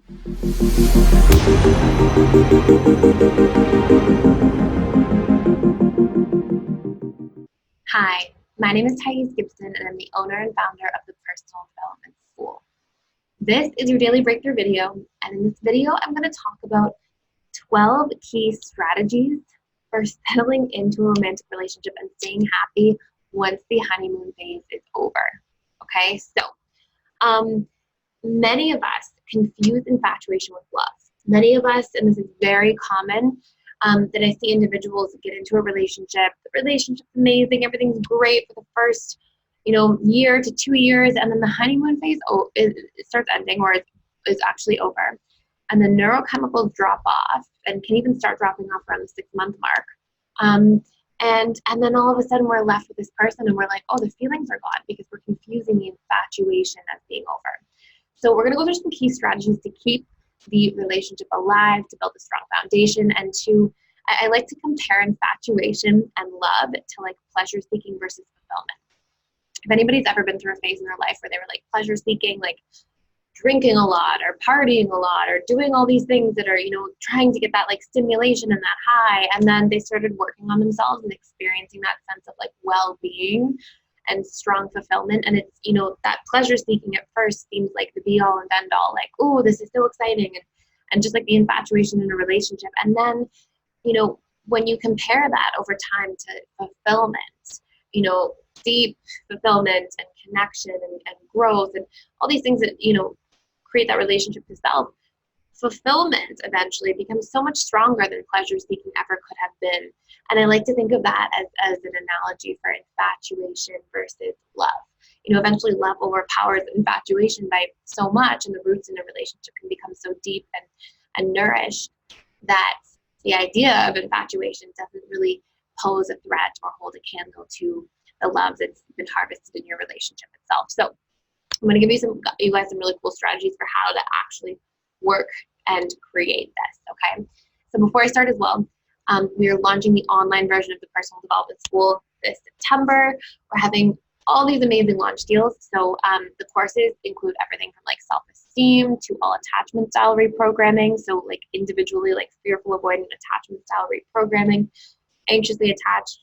Hi, my name is Gibson, and I'm the owner and founder of the Personal Development School. This is your daily breakthrough video, and in this video, I'm going to talk about 12 key strategies for settling into a romantic relationship and staying happy once the honeymoon phase is over. Okay, so many of us confuse infatuation with love. Many of us, and this is very common, that I see individuals get into a relationship. The relationship's amazing, everything's great for the first, year to 2 years, and then the honeymoon phase, it starts ending or is actually over, and the neurochemicals drop off and can even start dropping off around the 6-month mark. And then all of a sudden we're left with this person, and we're like, oh, the feelings are gone because we're confusing the infatuation as being over. So we're going to go through some key strategies to keep the relationship alive, to build a strong foundation, and I like to compare infatuation and love to like pleasure seeking versus fulfillment. If anybody's ever been through a phase in their life where they were like pleasure seeking, like drinking a lot or partying a lot or doing all these things that are, trying to get that like stimulation and that high, and then they started working on themselves and experiencing that sense of like well-being and strong fulfillment. And it's, that pleasure seeking at first seems like the be all and end all, like, oh, this is so exciting, and just like the infatuation in a relationship. And then, when you compare that over time to fulfillment, deep fulfillment and connection and growth and all these things that, create that relationship to self, fulfillment eventually becomes so much stronger than pleasure seeking ever could have been. And I like to think of that as an analogy for infatuation versus love. Eventually love overpowers infatuation by so much, and the roots in a relationship can become so deep and nourished that the idea of infatuation doesn't really pose a threat or hold a candle to the love that's been harvested in your relationship itself. So I'm going to give you guys some really cool strategies for how to actually work and create this, okay? So before I start as well, we are launching the online version of the Personal Development School this September. We're having all these amazing launch deals. So the courses include everything from like self-esteem to all attachment style reprogramming. So like individually, like fearful avoidant attachment style reprogramming, anxiously attached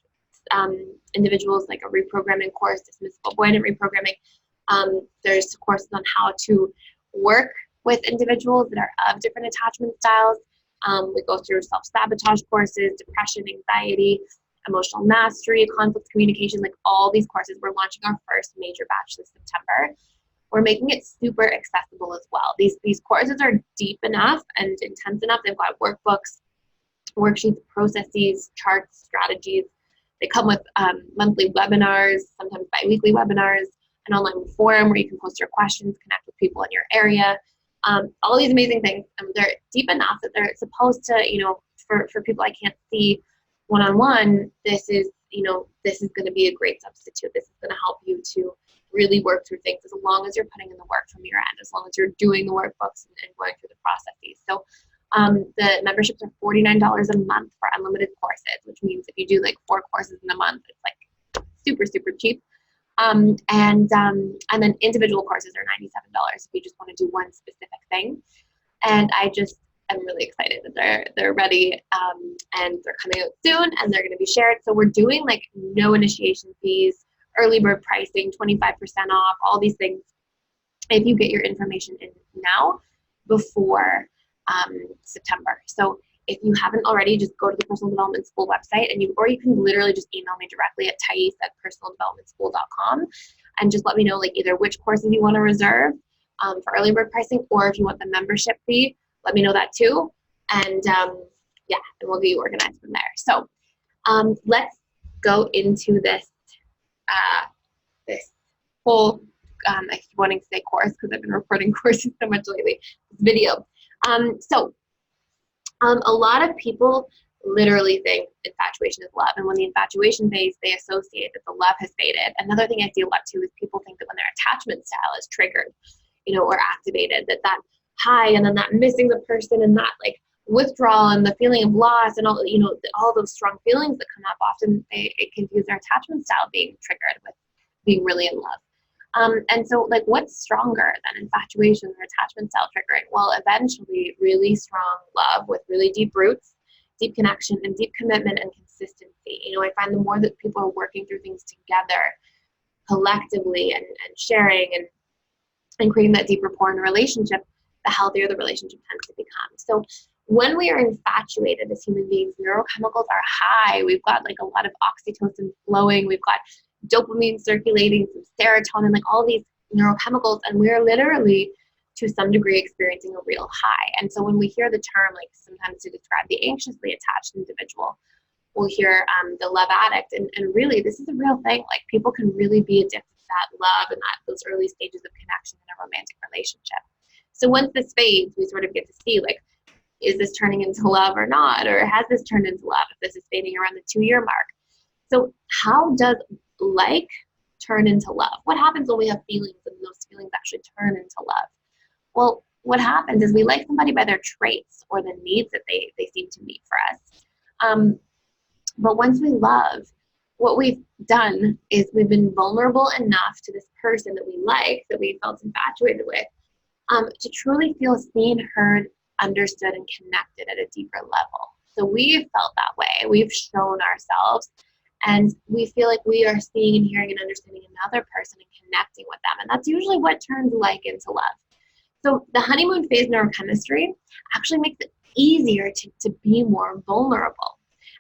individuals, like a reprogramming course, dismissive avoidant reprogramming. There's courses on how to work with individuals that are of different attachment styles. We go through self-sabotage courses, depression, anxiety, emotional mastery, conflict communication, like all these courses. We're launching our first major batch this September. We're making it super accessible as well. These courses are deep enough and intense enough. They've got workbooks, worksheets, processes, charts, strategies. They come with monthly webinars, sometimes bi-weekly webinars, an online forum where you can post your questions, connect with people in your area. All these amazing things. They're deep enough that they're supposed to, for people I can't see one-on-one, this is going to be a great substitute. This is going to help you to really work through things as long as you're putting in the work from your end, as long as you're doing the workbooks and going through the processes. So the memberships are $49 a month for unlimited courses, which means if you do like 4 courses in a month, it's like super, super cheap. And then individual courses are $97 if you just want to do one specific thing. And I'm really excited that they're ready, and they're coming out soon, and they're going to be shared. So we're doing like no initiation fees, early bird pricing, 25% off, all these things if you get your information in now before September. So if you haven't already, just go to the Personal Development School website, or you can literally just email me directly at thais@personaldevelopmentschool.com and just let me know like either which courses you want to reserve for early bird pricing, or if you want the membership fee, let me know that too. And and we'll get you organized from there. So let's go into this whole, I keep wanting to say course because I've been recording courses so much lately, this video. A lot of people literally think infatuation is love, and when the infatuation fades, they associate that the love has faded. Another thing I see a lot too is people think that when their attachment style is triggered, or activated, that high and then that missing the person and that like withdrawal and the feeling of loss and all, all those strong feelings that come up, often it confuse their attachment style being triggered with being really in love. And so, like, what's stronger than infatuation or attachment style triggering? Well, eventually, really strong love with really deep roots, deep connection, and deep commitment and consistency. You know, I find the more that people are working through things together collectively and sharing and creating that deep rapport in a relationship, the healthier the relationship tends to become. So when we are infatuated as human beings, neurochemicals are high. We've got like a lot of oxytocin flowing. We've got dopamine circulating, some serotonin, like all these neurochemicals, and we're literally to some degree experiencing a real high. And so when we hear the term, like sometimes to describe the anxiously attached individual, we'll hear the love addict, and really this is a real thing. Like people can really be addicted to that love and those early stages of connection in a romantic relationship. So once this fades, we sort of get to see, like, is this turning into love or not? Or has this turned into love if this is fading around the 2-year mark? So how does like turn into love? What happens when we have feelings and those feelings actually turn into love? Well, what happens is we like somebody by their traits or the needs that they seem to meet for us. But once we love, what we've done is we've been vulnerable enough to this person that we like, that we felt infatuated with, to truly feel seen, heard, understood, and connected at a deeper level. So we've felt that way. We've shown ourselves, and we feel like we are seeing and hearing and understanding another person and connecting with them. And that's usually what turns like into love. So the honeymoon phase neurochemistry actually makes it easier to be more vulnerable.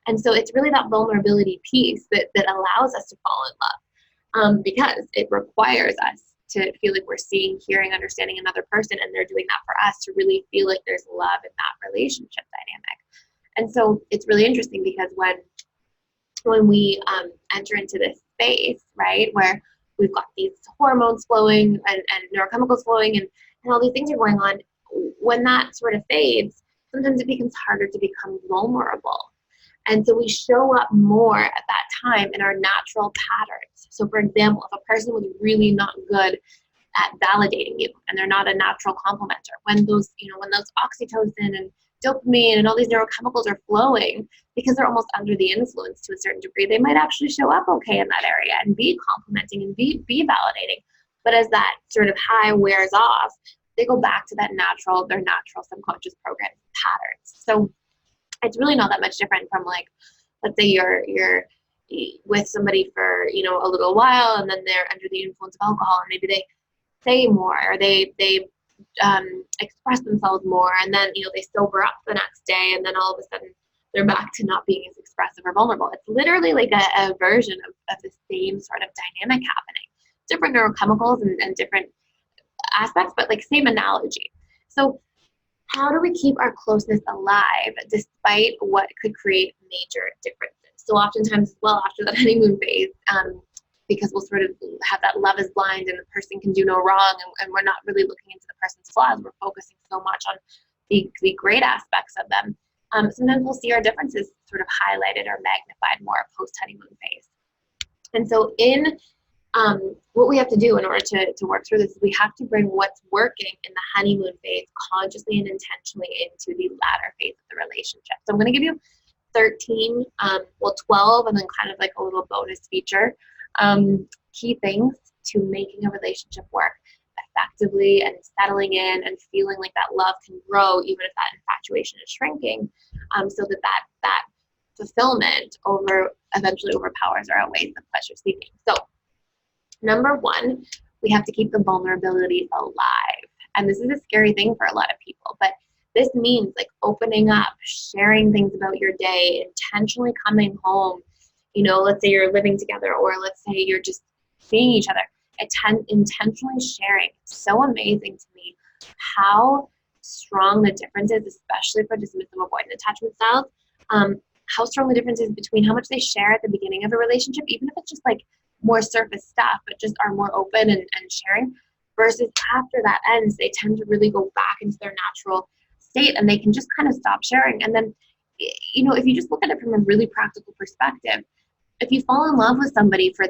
And so it's really that vulnerability piece that allows us to fall in love, because it requires us to feel like we're seeing, hearing, understanding another person, and they're doing that for us to really feel like there's love in that relationship dynamic. And so it's really interesting because when we enter into this space, right, where we've got these hormones flowing and neurochemicals flowing and all these things are going on, when that sort of fades, sometimes it becomes harder to become vulnerable. And so we show up more at that time in our natural patterns. So for example, if a person was really not good at validating you and they're not a natural complimenter, when those oxytocin and dopamine and all these neurochemicals are flowing, because they're almost under the influence to a certain degree, they might actually show up okay in that area and be complimenting and be validating. But as that sort of high wears off, they go back to their natural subconscious program patterns. So it's really not that much different from, like, let's say you're with somebody for, a little while, and then they're under the influence of alcohol, and maybe they say more, or they express themselves more, and then, they sober up the next day, and then all of a sudden they're back to not being as expressive or vulnerable. It's literally like a version of the same sort of dynamic happening. Different neurochemicals and different aspects, but like same analogy. So how do we keep our closeness alive despite what could create major differences? So oftentimes as well, after that honeymoon phase, because we'll sort of have that love is blind and the person can do no wrong, and we're not really looking into the person's flaws, we're focusing so much on the great aspects of them. Sometimes we'll see our differences sort of highlighted or magnified more post-honeymoon phase. And so what we have to do in order to work through this is we have to bring what's working in the honeymoon phase consciously and intentionally into the latter phase of the relationship. So I'm going to give you 12, and then kind of like a little bonus feature, key things to making a relationship work effectively and settling in and feeling like that love can grow even if that infatuation is shrinking, so that fulfillment eventually overpowers or outweighs the pleasure seeking. So number one, we have to keep the vulnerability alive. And this is a scary thing for a lot of people, but this means like opening up, sharing things about your day, intentionally coming home. Let's say you're living together, or let's say you're just seeing each other. Intentionally sharing. It's so amazing to me how strong the difference is, especially for dismissive avoidant attachment styles. How strong the difference is between how much they share at the beginning of a relationship, even if it's just like more surface stuff, but just are more open and sharing, versus after that ends, they tend to really go back into their natural state and they can just kind of stop sharing. And then, if you just look at it from a really practical perspective, if you fall in love with somebody for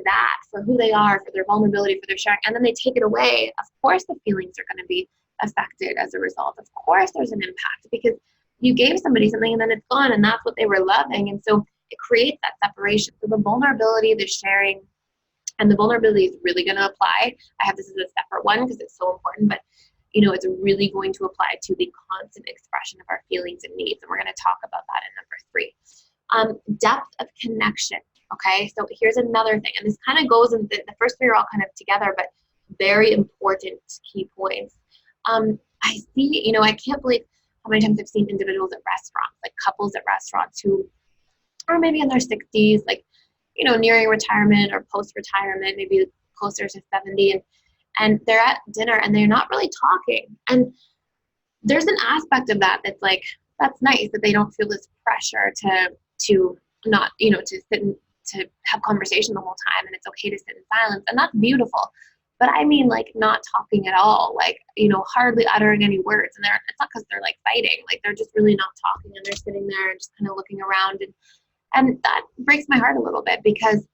who they are, for their vulnerability, for their sharing, and then they take it away, of course the feelings are going to be affected as a result. Of course there's an impact, because you gave somebody something and then it's gone, and that's what they were loving. And so it creates that separation. So the vulnerability, the sharing, And the vulnerability is really going to apply. I have this as a separate one because it's so important, but it's really going to apply to the constant expression of our feelings and needs. And we're going to talk about that in number 3. Depth of connection. Okay, so here's another thing, and this kind of goes in the first 3 are all kind of together, but very important key points. I see, I can't believe how many times I've seen individuals at restaurants, like couples at restaurants who are maybe in their 60s, like, nearing retirement or post-retirement, maybe closer to 70, and they're at dinner and they're not really talking. And there's an aspect of that that's like, that's nice that they don't feel this pressure to not, to sit and to have conversation the whole time, and it's okay to sit in silence, and that's beautiful. But I mean, like, not talking at all, like, hardly uttering any words. And it's not because they're like fighting, like they're just really not talking, and they're sitting there and just kind of looking around. And that breaks my heart a little bit because,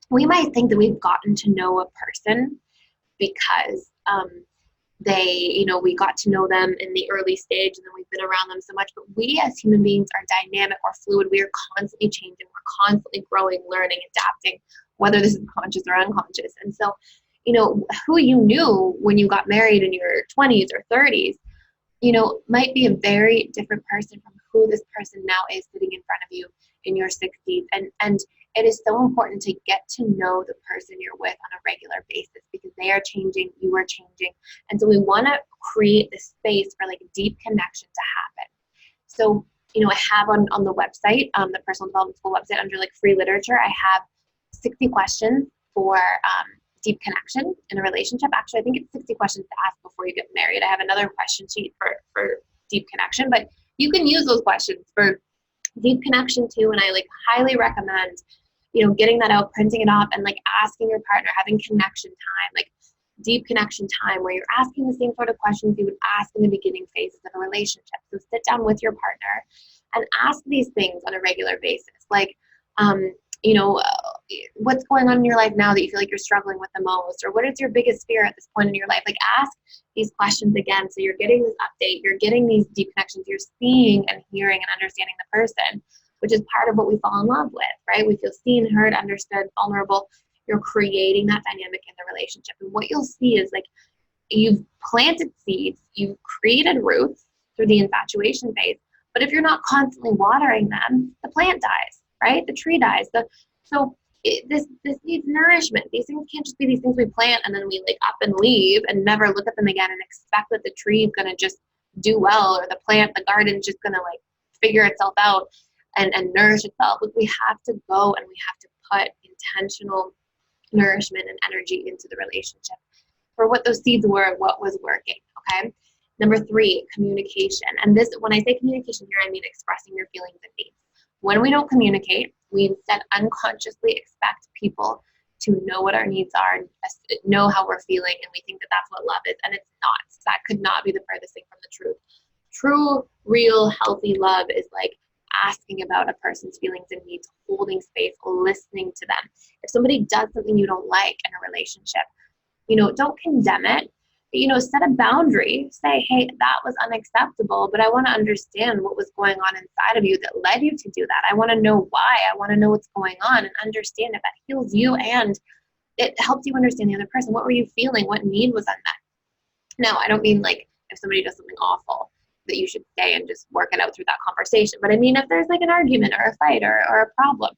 we might think that we've gotten to know a person because we got to know them in the early stage and then we've been around them so much. But we as human beings are dynamic or fluid. We are constantly changing. We're constantly growing, learning, adapting, whether this is conscious or unconscious. And so, who you knew when you got married in your 20s or 30s, might be a very different person from who this person now is sitting in front of you in your 60s. And it is so important to get to know the person you're with on a regular basis because they are changing, you are changing. And so we want to create this space for like deep connection to happen. So, I have on the website, the Personal Development School website, under like free literature, I have 60 questions for deep connection in a relationship. Actually, I think it's 60 questions to ask before you get married. I have another question sheet for deep connection, but you can use those questions for deep connection too. And I like highly recommend, getting that out, printing it off, and like asking your partner, having connection time, like deep connection time where you're asking the same sort of questions you would ask in the beginning phases of a relationship. So sit down with your partner and ask these things on a regular basis. Like, what's going on in your life now that you feel like you're struggling with the most? Or what is your biggest fear at this point in your life? Like, ask these questions again. So you're getting this update, you're getting these deep connections, you're seeing and hearing and understanding the person, which is part of what we fall in love with, right? We feel seen, heard, understood, vulnerable. You're creating that dynamic in the relationship. And what you'll see is like, you've planted seeds, you've created roots through the infatuation phase. But if you're not constantly watering them, the plant dies, right? The tree dies. This needs nourishment. These things can't just be these things we plant and then we like up and leave and never look at them again and expect that the tree is going to just do well, or the garden is just going to like figure itself out and nourish itself. Like, we have to go and we have to put intentional nourishment and energy into the relationship for what those seeds were, what was working, okay? Number 3, communication. And this, when I say communication here, I mean expressing your feelings and needs. When we don't communicate, we instead unconsciously expect people to know what our needs are and know how we're feeling, and we think that that's what love is, and it's not. That could not be the furthest thing from the truth. True, real, healthy love is like asking about a person's feelings and needs, holding space, listening to them. If somebody does something you don't like in a relationship, don't condemn it. Set a boundary. Say, hey, that was unacceptable, but I want to understand what was going on inside of you that led you to do that. I want to know why. I want to know what's going on and understand if that heals you and it helps you understand the other person. What were you feeling? What need was unmet? Now, I don't mean like if somebody does something awful that you should stay and just work it out through that conversation. But I mean, if there's like an argument or a fight or a problem,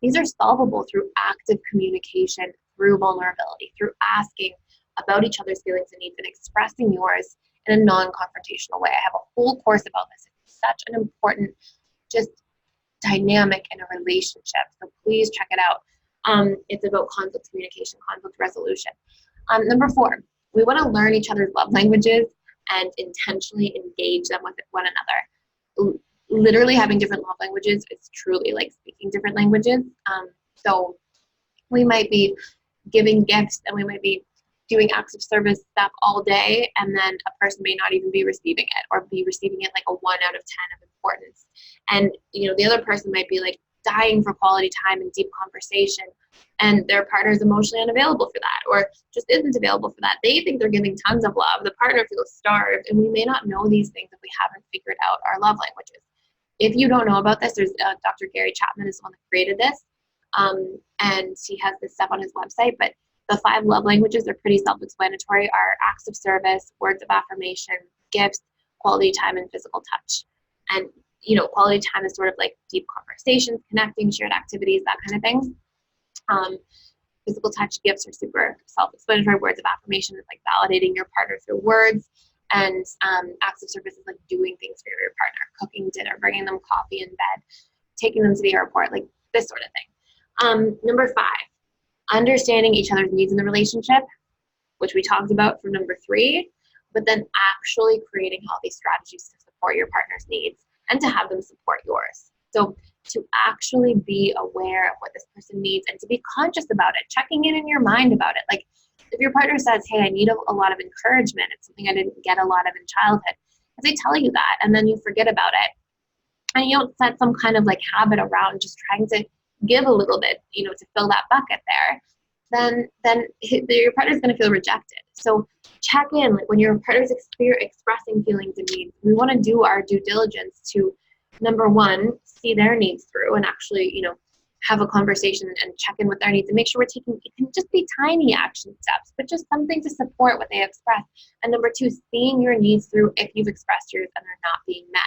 these are solvable through active communication, through vulnerability, through asking about each other's feelings and needs and expressing yours in a non-confrontational way. I have a whole course about this. It's such an important just dynamic in a relationship. So please check it out. It's about conflict communication, conflict resolution. Number 4, we want to learn each other's love languages and intentionally engage them with one another. Literally having different love languages is truly like speaking different languages. So we might be giving gifts and we might be doing acts of service stuff all day, and then a person may not even be receiving it, or be receiving it like a 1 out of 10 of importance. And the other person might be like dying for quality time and deep conversation, and their partner is emotionally unavailable for that, or just isn't available for that. They think they're giving tons of love. The partner feels starved, and we may not know these things if we haven't figured out our love languages. If you don't know about this, there's Dr. Gary Chapman is the one that created this. And he has this stuff on his website, but the 5 love languages are pretty self-explanatory, are acts of service, words of affirmation, gifts, quality time, and physical touch. And, quality time is sort of like deep conversations, connecting, shared activities, that kind of thing. Physical touch, gifts are super self-explanatory. Words of affirmation is like validating your partner through words. And acts of service is like doing things for your partner, cooking dinner, bringing them coffee in bed, taking them to the airport, like this sort of thing. Number 5, understanding each other's needs in the relationship, which we talked about for number 3, but then actually creating healthy strategies to support your partner's needs and to have them support yours. So to actually be aware of what this person needs and to be conscious about it, checking in your mind about it. Like if your partner says, hey, I need a lot of encouragement, it's something I didn't get a lot of in childhood, if they tell you that and then you forget about it and you don't set some kind of like habit around just trying to give a little bit, to fill that bucket there, then your partner's going to feel rejected. So check in, like when your partner's expressing feelings and needs, we want to do our due diligence to, number 1, see their needs through and actually, have a conversation and check in with their needs and make sure we're taking, it can just be tiny action steps, but just something to support what they express. And number 2, seeing your needs through if you've expressed yours and they're not being met.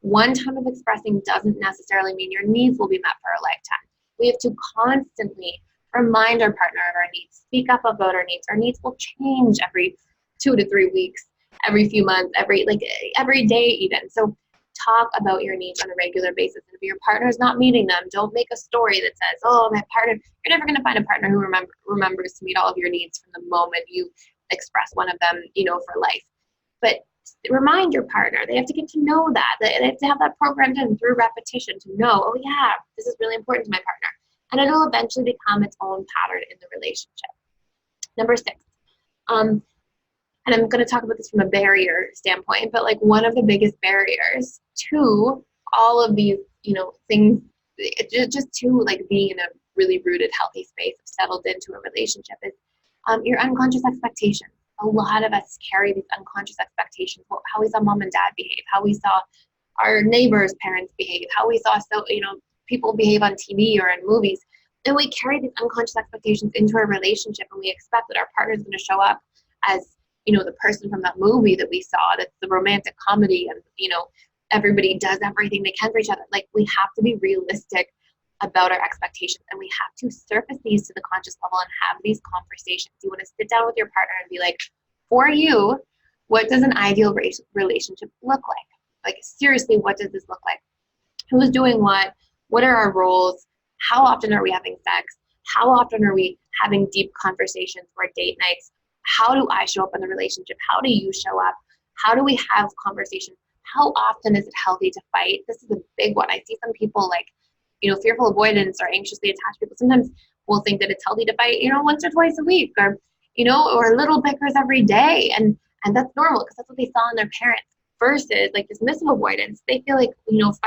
One time of expressing doesn't necessarily mean your needs will be met for a lifetime. We have to constantly remind our partner of our needs, speak up about our needs. Our needs will change every 2 to 3 weeks, every few months, every day even. So talk about your needs on a regular basis. And if your partner is not meeting them, don't make a story that says, oh, my partner, you're never going to find a partner who remembers to meet all of your needs from the moment you express one of them, for life. But remind your partner. They have to get to know that. They have to have that programmed in through repetition to know, oh yeah, this is really important to my partner. And it'll eventually become its own pattern in the relationship. Number 6, and I'm going to talk about this from a barrier standpoint, but like one of the biggest barriers to all of these, things, just to like being in a really rooted, healthy space, settled into a relationship is your unconscious expectations. A lot of us carry these unconscious expectations, how we saw mom and dad behave, how we saw our neighbors' parents behave, how we saw people behave on TV or in movies. And we carry these unconscious expectations into our relationship and we expect that our partner is going to show up as, the person from that movie that we saw, that's the romantic comedy and, everybody does everything they can for each other. Like we have to be realistic about our expectations and we have to surface these to the conscious level and have these conversations. You want to sit down with your partner and be like, for you, what does an ideal relationship look like? Like seriously, what does this look like? Who's doing what? What are our roles? How often are we having sex? How often are we having deep conversations or date nights? How do I show up in the relationship? How do you show up? How do we have conversations? How often is it healthy to fight? This is a big one. I see some people like, fearful avoidance or anxiously attached people sometimes will think that it's healthy to fight, once or twice a week or, or little bickers every day. And that's normal because that's what they saw in their parents versus like dismissive avoidance. They feel like,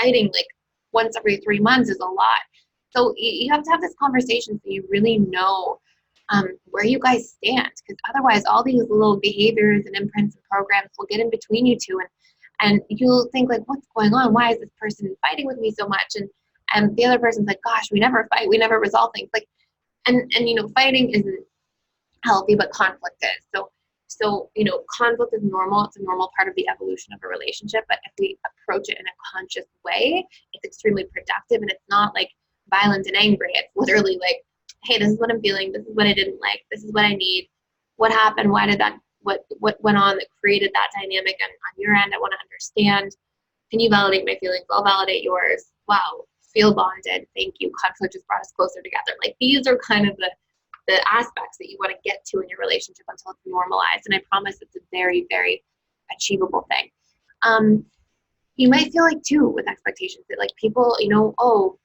fighting like once every 3 months is a lot. So you have to have this conversation so you really know where you guys stand, because otherwise all these little behaviors and imprints and programs will get in between you two and you'll think like, what's going on? Why is this person fighting with me so much? And the other person's like, gosh, we never fight, we never resolve things. Like and fighting isn't healthy, but conflict is. So conflict is normal. It's a normal part of the evolution of a relationship, but if we approach it in a conscious way, it's extremely productive and it's not like violent and angry. It's literally like, hey, this is what I'm feeling. This is what I didn't like. This is what I need. What happened? Why did that, what went on that created that dynamic? And on your end, I want to understand. Can you validate my feelings? I'll validate yours. Wow. Feel bonded. Thank you. Conflict just brought us closer together. Like these are kind of the aspects that you want to get to in your relationship until it's normalized. And I promise it's a very, very achievable thing. You might feel like too with expectations that like people, oh,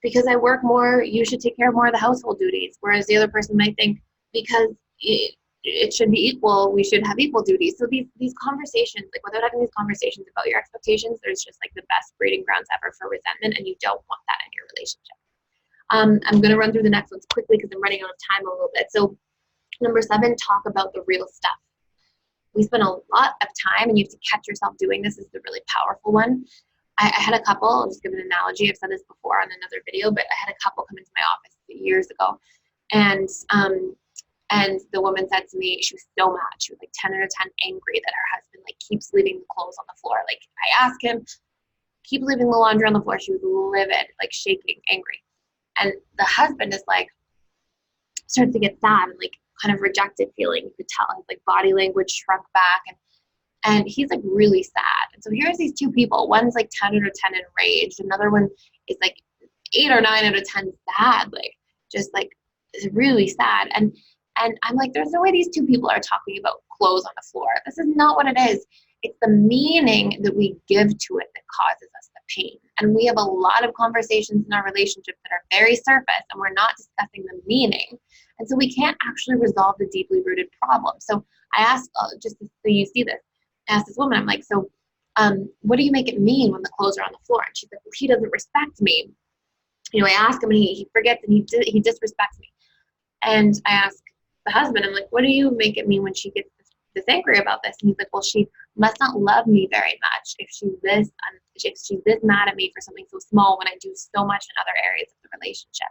because I work more, you should take care of more of the household duties. Whereas the other person might think because it should be equal, we should have equal duties. So these conversations, like without having these conversations about your expectations, there's just like the best breeding grounds ever for resentment, and you don't want that in your relationship. I'm going to run through the next ones quickly because I'm running out of time a little bit. So number 7, talk about the real stuff. We spend a lot of time, and you have to catch yourself doing this. This is a really powerful one. I had a couple, I'll just give an analogy. I've said this before on another video, but I had a couple come into my office years ago. And the woman said to me, she was so mad. She was like 10 out of 10 angry that her husband like keeps leaving the clothes on the floor. Like I asked him, keep leaving the laundry on the floor. She was livid, like shaking, angry. And the husband is like, starts to get sad and like kind of rejected feeling. You could tell his like body language shrunk back, and he's like really sad. And so here's these two people. One's like 10 out of 10 enraged. Another one is like 8 or 9 out of 10 sad, like just like really sad. And I'm like, there's no way these two people are talking about clothes on the floor. This is not what it is. It's the meaning that we give to it that causes us the pain. And we have a lot of conversations in our relationship that are very surface, and we're not discussing the meaning. And so we can't actually resolve the deeply rooted problem. So I asked, just so you see this, I asked this woman, I'm like, so what do you make it mean when the clothes are on the floor? And she's like, well, he doesn't respect me. You know, I ask him and he forgets and he disrespects me. And I ask the husband, I'm like, what do you make it mean when she gets this angry about this? And he's like, well, she must not love me very much if she's this mad at me for something so small when I do so much in other areas of the relationship.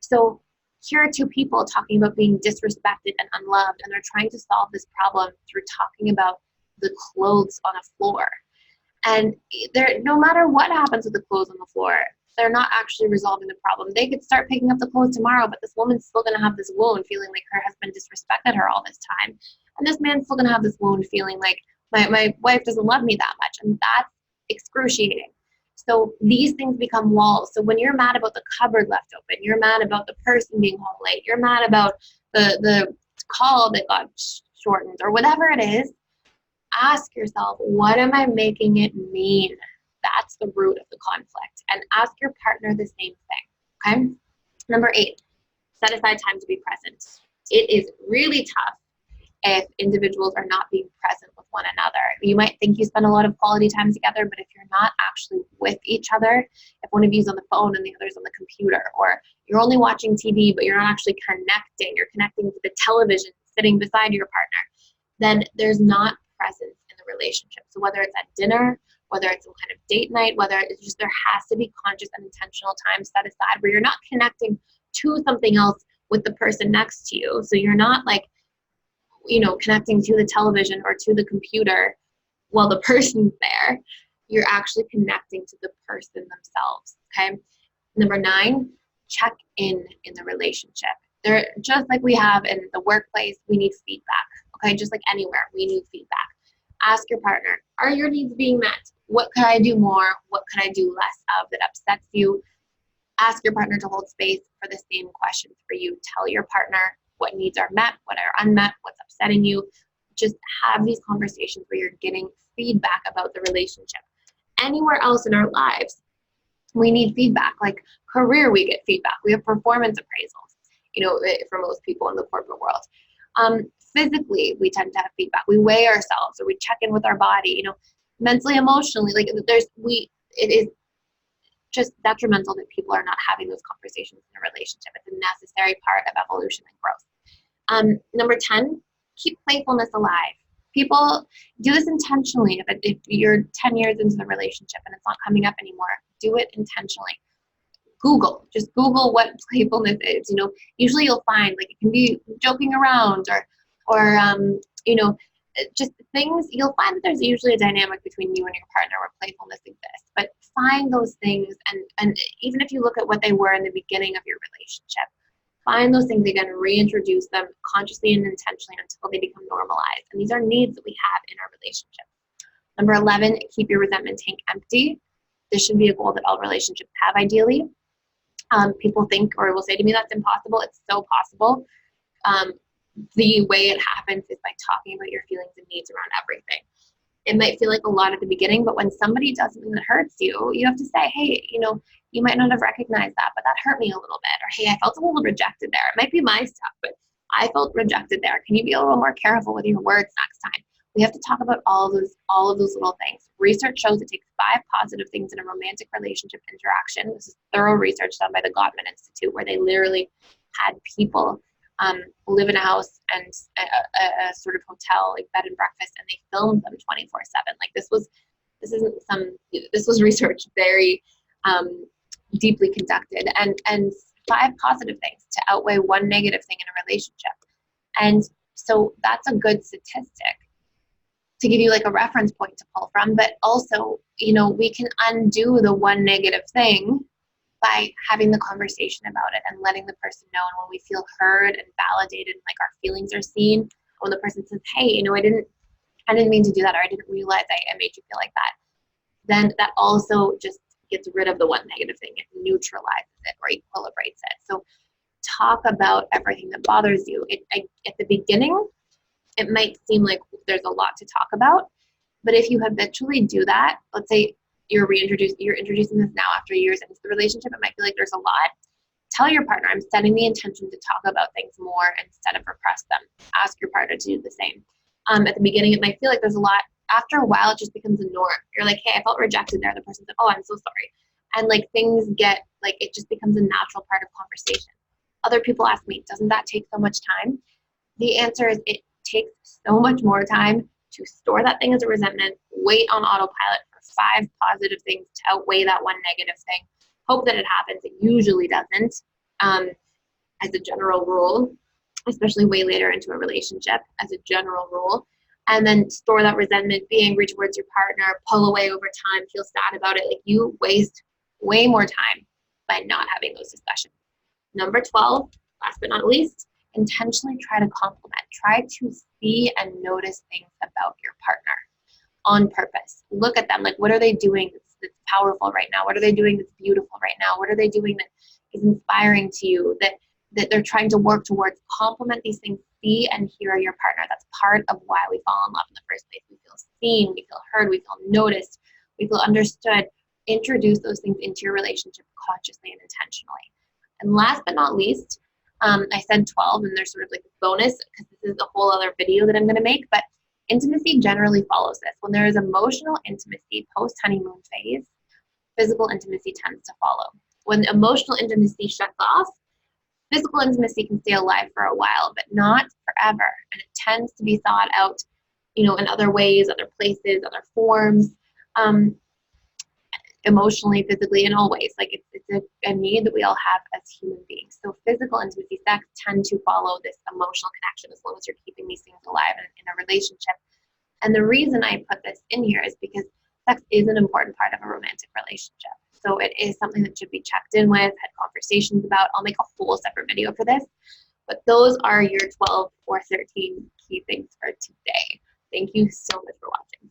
So here are two people talking about being disrespected and unloved, and they're trying to solve this problem through talking about the clothes on a floor. And no matter what happens with the clothes on the floor, they're not actually resolving the problem. They could start picking up the clothes tomorrow, but this woman's still going to have this wound feeling like her husband disrespected her all this time. And this man's still going to have this wound feeling like my wife doesn't love me that much. And that's excruciating. So these things become walls. So when you're mad about the cupboard left open, you're mad about the person being home late, you're mad about the call that got shortened or whatever it is, ask yourself, what am I making it mean? That's the root of the conflict. And ask your partner the same thing, okay? Number 8, set aside time to be present. It is really tough if individuals are not being present with one another. You might think you spend a lot of quality time together, but if you're not actually with each other, if one of you is on the phone and the other's on the computer, or you're only watching TV, but you're not actually connecting, you're connecting to the television sitting beside your partner, then there's not presence in the relationship. So whether it's at dinner, whether it's some kind of date night, whether it's just there has to be conscious and intentional time set aside where you're not connecting to something else with the person next to you. So you're not like, you know, connecting to the television or to the computer while the person's there. You're actually connecting to the person themselves, okay? Number 9, check in the relationship. There, just like we have in the workplace, we need feedback, okay? Just like anywhere, we need feedback. Ask your partner, are your needs being met? What could I do more? What could I do less of that upsets you? Ask your partner to hold space for the same questions for you. Tell your partner what needs are met, what are unmet, what's upsetting you. Just have these conversations where you're getting feedback about the relationship. Anywhere else in our lives, we need feedback. Like career, we get feedback. We have performance appraisals, you know, for most people in the corporate world. Physically, we tend to have feedback. We weigh ourselves or we check in with our body, you know, mentally, emotionally. Like it is just detrimental that people are not having those conversations in a relationship. It's a necessary part of evolution and growth. Number 10, keep playfulness alive. People do this intentionally. If you're 10 years into the relationship and it's not coming up anymore, do it intentionally. Just Google what playfulness is. You know, usually you'll find like it can be joking around or you know, just things. You'll find that there's usually a dynamic between you and your partner where playfulness exists. But find those things, and even if you look at what they were in the beginning of your relationship, find those things again, reintroduce them consciously and intentionally until they become normalized. And these are needs that we have in our relationship. Number 11, keep your resentment tank empty. This should be a goal that all relationships have ideally. People think or will say to me that's impossible. It's so possible. The way it happens is by talking about your feelings and needs around everything. It might feel like a lot at the beginning, but when somebody does something that hurts you, you have to say, hey, you know, you might not have recognized that, but that hurt me a little bit. Or, hey, I felt a little rejected there. It might be my stuff, but I felt rejected there. Can you be a little more careful with your words next time? We have to talk about all of those little things. Research shows it takes 5 positive things in a romantic relationship interaction. This is thorough research done by the Gottman Institute, where they literally had people live in a house and a sort of hotel, like bed and breakfast, and they filmed them 24/7. Like this was research very deeply conducted, and 5 positive things to outweigh one negative thing in a relationship. And so that's a good statistic to give you like a reference point to pull from. But also, you know, we can undo the one negative thing by having the conversation about it and letting the person know. And when we feel heard and validated, like our feelings are seen, when the person says, hey, you know, I didn't mean to do that, or I didn't realize I made you feel like that, then that also just gets rid of the one negative thing. It neutralizes it or equilibrates it. So talk about everything that bothers you. At the beginning, it might seem like there's a lot to talk about, but if you habitually do that, let's say you're introducing this now after years into the relationship, it might feel like there's a lot. Tell your partner, I'm setting the intention to talk about things more instead of repress them. Ask your partner to do the same. At the beginning, it might feel like there's a lot. After a while, it just becomes a norm. You're like, hey, I felt rejected there. The person said, oh, I'm so sorry. And like things get, like it just becomes a natural part of conversation. Other people ask me, doesn't that take so much time? The answer is it takes so much more time to store that thing as a resentment, wait on autopilot for 5 positive things to outweigh that one negative thing. Hope that it happens. It usually doesn't, as a general rule, especially way later into a relationship, as a general rule. And then store that resentment, be angry towards your partner, pull away over time, feel sad about it. Like you waste way more time by not having those discussions. Number 12, last but not least, intentionally try to compliment. Try to see and notice things about your partner on purpose. Look at them. Like, what are they doing that's powerful right now? What are they doing that's beautiful right now? What are they doing that is inspiring to you, that they're trying to work towards? Compliment these things. See and hear your partner. That's part of why we fall in love in the first place. We feel seen, we feel heard, we feel noticed, we feel understood. Introduce those things into your relationship consciously and intentionally. And last but not least, I said 12, and there's sort of like a bonus because this is a whole other video that I'm going to make, but intimacy generally follows this. When there is emotional intimacy post-honeymoon phase, physical intimacy tends to follow. When emotional intimacy shuts off, physical intimacy can stay alive for a while, but not forever. And it tends to be thought out, you know, in other ways, other places, other forms, emotionally, physically, in all ways. Like it's a need that we all have as human beings. So physical intimacy, sex tend to follow this emotional connection as long as you're keeping these things alive in a relationship. And the reason I put this in here is because sex is an important part of a romantic relationship. So it is something that should be checked in with, had conversations about. I'll make a whole separate video for this. But those are your 12 or 13 key things for today. Thank you so much for watching.